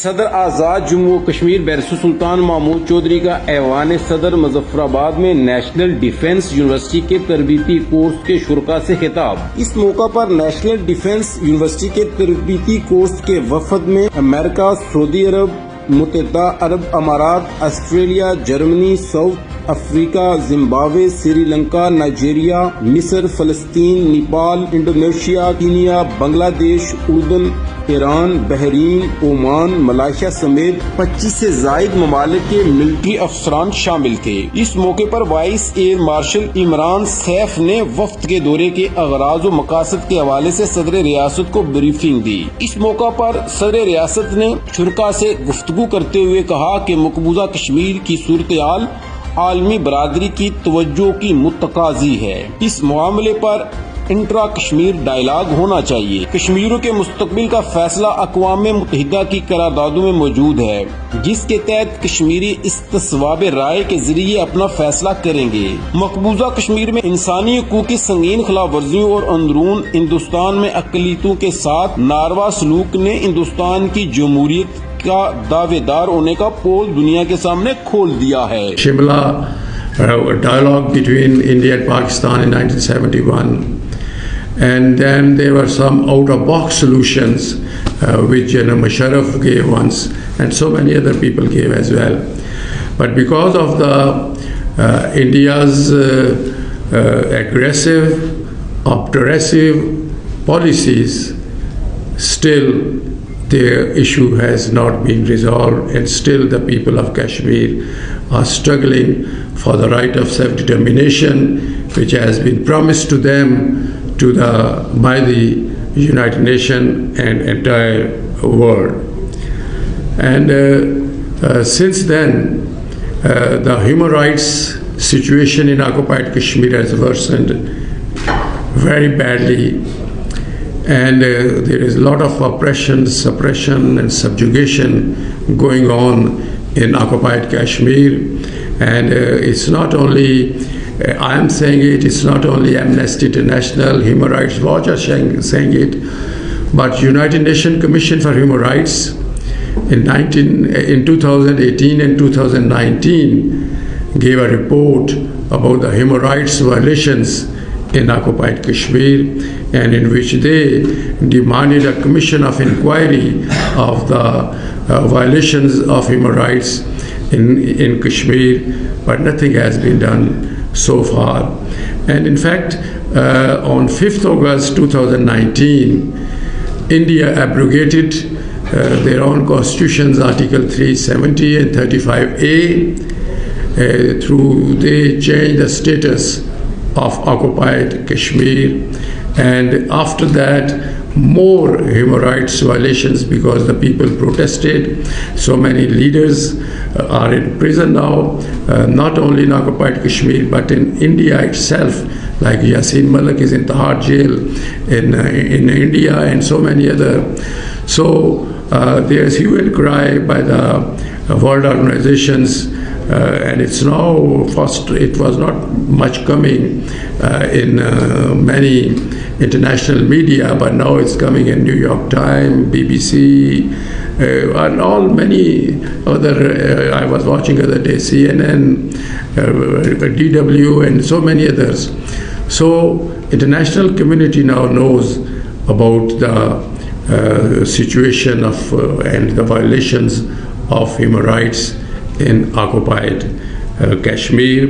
صدر آزاد جموں کشمیر بیرسٹر سلطان محمود چوہدری کا ایوان صدر مظفرا میں نیشنل ڈیفنس یونیورسٹی کے تربیتی کورس کے شرکاء سے خطاب۔ اس موقع پر نیشنل ڈیفنس یونیورسٹی کے تربیتی کورس کے وفد میں امریکہ، سعودی عرب، متحدہ عرب امارات، آسٹریلیا، جرمنی، ساؤتھ افریقہ، زمبابوے، سری لنکا، نائجیریا، مصر، فلسطین، نیپال، انڈونیشیا، کینیا، بنگلہ دیش، اردن، ایران، بحرین، اومان، ملائیشیا سمیت 25 سے زائد ممالک کے ملٹری افسران شامل تھے۔ اس موقع پر vice air marshal Imran Saif نے وفد کے دورے کے اغراض و مقاصد کے حوالے سے صدر ریاست کو بریفنگ دی۔ اس موقع پر صدر ریاست نے شرکاء سے گفتگو کرتے ہوئے کہا کہ مقبوضہ کشمیر کی صورتحال عالمی برادری کی توجہ کی متقاضی ہے۔ اس معاملے پر انٹرا کشمیر ڈائیلاگ ہونا چاہیے۔ کشمیریوں کے مستقبل کا فیصلہ اقوام متحدہ کی قراردادوں میں موجود ہے، جس کے تحت کشمیری استصواب رائے کے ذریعے اپنا فیصلہ کریں گے۔ مقبوضہ کشمیر میں انسانی حقوق کی سنگین خلاف ورزیوں اور اندرون ہندوستان میں اقلیتوں کے ساتھ ناروا سلوک نے ہندوستان کی جمہوریت کا دعوے دار ہونے کا پول دنیا کے سامنے کھول دیا ہے۔ Shimla dialogue between India and Pakistan in 1971, and then there were some out-of-box solutions which Musharraf gave once, and so many other people gave as well. But because of the India's aggressive, obtrusive policies, still the issue has not been resolved, and still the people of Kashmir are struggling for the right of self-determination, which has been promised to them by the United Nations and entire world. And since then, the human rights situation in occupied Kashmir has worsened very badly. And there is a lot of oppression, suppression and subjugation going on in occupied Kashmir. And it's not only, I am saying it, it's not only Amnesty International, Human Rights Watch are saying it, but United Nations Commission for Human Rights in 2018 and 2019 gave a report about the human rights violations in occupied Kashmir, and in which they demanded a commission of inquiry of the violations of human rights in Kashmir, but nothing has been done so far. And in fact, on 5th August 2019, India abrogated their own constitution's Article 370 and 35A. They changed the status of occupied Kashmir, and after that more human rights violations because the people protested. So many leaders are in prison now, not only in occupied Kashmir but in India itself, like Yasin Malik is in Tahar jail in India, and so many other. So there is hue and cry by the world organizations, and it's now first, it was not much coming in many international media, but now it's coming in New York Times, BBC, and all many other, I was watching the other day, CNN, DW, and so many others. So international community now knows about the situation of and the violations of human rights in occupied Kashmir.